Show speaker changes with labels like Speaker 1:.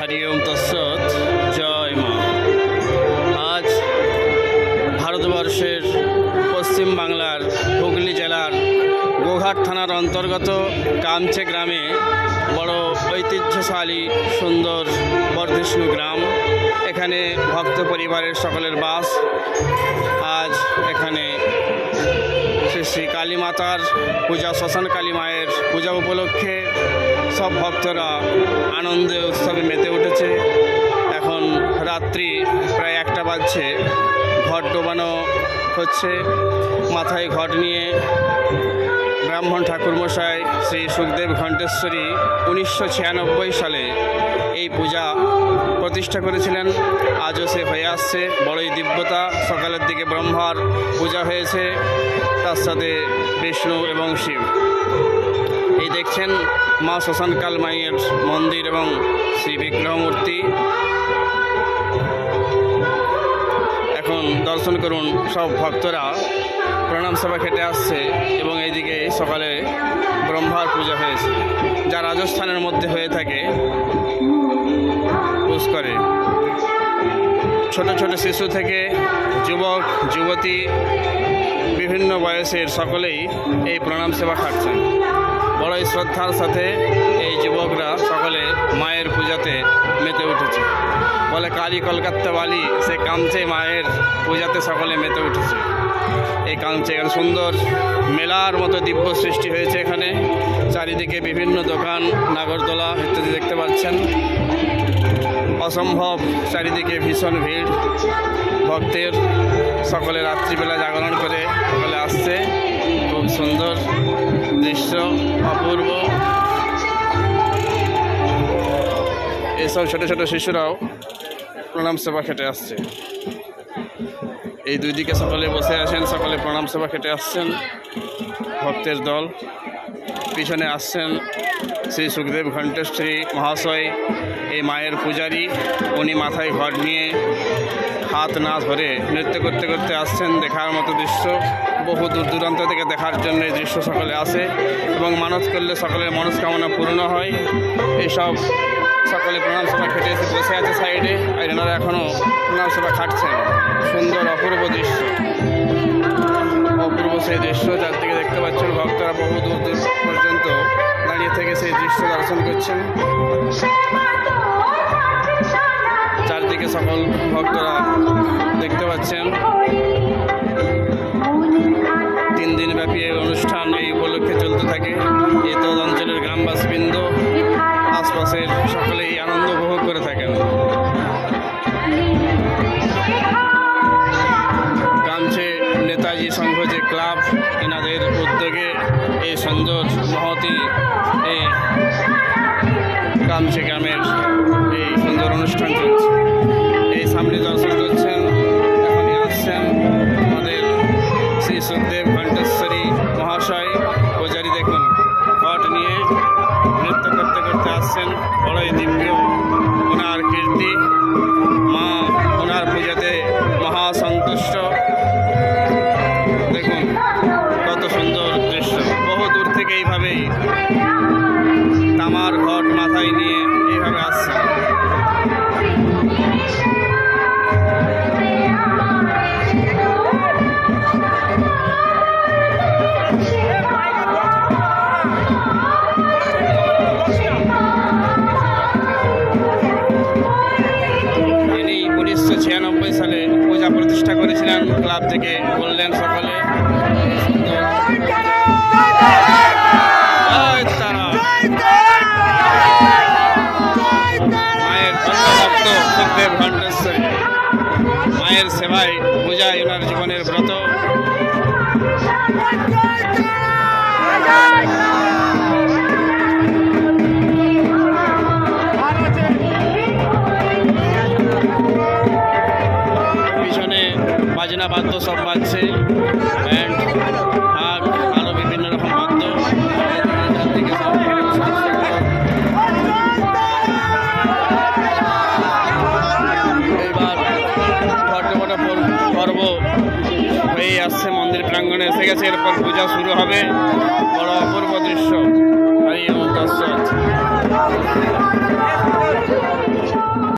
Speaker 1: हरि ओम तत्सत जय मा। आज भारतवर्षेर पश्चिम बांगलार हुगली जिलार गोघाट थानार अंतर्गत कामचे ग्रामे बड़ ऐतिह्यशाली सुंदर बर्धिष्णु ग्राम। एखाने भक्त परिवारेर सकलेर बास। आज एखाने श्री श्री काली मातार पूजा श्मशान काली मायेर पूजा उपलक्षे सब भक्तरा आनंदे उत्सवे मेते उठेছে। এখন রাত্রি প্রায় 1টা বাজছে। ঘট ডোবানো হচ্ছে। মাথায় ঘট নিয়ে ব্রাহ্মণ ঠাকুরমশাই শ্রী সুখদেব ঘণ্টেশ্বরী 1996 সালে এই পূজা প্রতিষ্ঠা করেছিলেন। আজও সে হয়ে আসছে। বড়ই দিব্যতা। সকালের দিকে ব্রহ্মার পূজা হয়েছে, তার সাথে বিষ্ণু এবং শিব। এই দেখছেন মা শ্মশানকাল মায়ের মন্দির এবং শ্রী বিগ্রহ মূর্তি। এখন দর্শন করুন। সব ভক্তরা প্রণাম সভা খেতে আসছে এবং এইদিকে সকালে ব্রহ্মার পূজা হয়েছে, যা রাজস্থানের মধ্যে হয়ে থাকে পুষ্করে। ছোট ছোট শিশু থেকে যুবক যুবতী বিভিন্ন বয়সের সকলেই এই প্রণাম সেবা খাটছেন। বড়ই শ্রদ্ধার সাথে এই যুবকরা সকলে মায়ের পূজাতে মেতে উঠেছে। বলে কালী কলকাতা বালি, সে কামচে মায়ের পূজাতে সকলে মেতে উঠেছে। এই কামচে সুন্দর মেলার মতো দিব্য সৃষ্টি হয়েছে। এখানে চারিদিকে বিভিন্ন দোকান, নাগরদোলা ইত্যাদি দেখতে পাচ্ছেন। অসম্ভব চারিদিকে ভীষণ ভিড় ভক্তের। সকলে রাত্রিবেলা জাগরণ করে সকলে আসছে। খুব সুন্দর দৃশ্য, অপূর্ব। এইসব ছোট ছোট শিশুরাও প্রণাম সেবা খেতে আসছে। এই দুই দিকে সকলে বসে আছেন, সকলে প্রণাম সেবা খেতে আসছেন। ভক্তের দল পিছনে আসছেন শ্রী সুখদেব ঘণ্টেশ্বরী মহাশয়, এই মায়ের পূজারী। উনি মাথায় ঘট নিয়ে হাত না ধরে নৃত্য করতে করতে আসছেন। দেখার মতো দৃশ্য। বহু দূর দূরান্ত থেকে দেখার জন্য এই দৃশ্য সকলে আসে এবং মানত করলে সকলের মনস্কামনা পূর্ণ হয়। এইসব সকলে প্রণাম সভা খেটে এসে বসে আছে সাইডে, আর এনারা এখনও প্রণাম সভা খাটছেন। সুন্দর অপূর্ব দৃশ্য, অপূর্ব সেই দৃশ্য যার দিকে দেখতে পাচ্ছেন। ভক্তরা বহু দূর দূর পর্যন্ত দাঁড়িয়ে থেকে সেই দৃশ্য দর্শন করছেন। চারদিকে সকল ভক্তরা দেখতে পাচ্ছেন। 3 দিন ব্যাপী এই অনুষ্ঠান এই উপলক্ষে চলতে থাকে। এই তো অঞ্চলের গ্রামবাসীবৃন্দ আশপাশের সকলেই আনন্দ উপভোগ করে থাকেন। কামচে নেতাজি সংঘ যে ক্লাব, এনাদের উদ্যোগে এই সুন্দর মহতি এই কামচে গ্রামের এই সুন্দর অনুষ্ঠান চলছে। এই সামনে দর্শন করছেন, এখনই আসছেন আমাদের শ্রী সুখদেব ঘণ্টেশ্বরী মহাশয় পূজারী। দেখুন ঘট নিয়ে নৃত্য করতে করতে আসছেন। বড়ই দিব্য ওনার কীর্তি। মা ওনার পূজাতে মহাসন্তুষ্ট। দেখুন কত সুন্দর দৃশ্য। বহু দূর থেকে এইভাবেই তামার ঘট মাথায় নিয়ে এইভাবে আসছে। তিনি 1996 সালে পূজা প্রতিষ্ঠা করেছিলেন। ক্লাব থেকে বললেন সকলে। মায়ের ভক্ত সুখদেব ঘণ্টেশ্বরী, মায়ের সেবায় পূজায় ওনার জীবনের ব্রত। পিছনে বাজনা বাদ্য সব বাজছে, ব্যান্ড ঢাক আরো বিভিন্ন রকম বাদ্য। এইবার ঘটবট পর্ব হয়ে আসছে, মন্দির প্রাঙ্গণে এসে গেছে। এরপর পূজা শুরু হবে। বড় অপূর্ব দৃশ্য। হরি ওম তৎসৎ।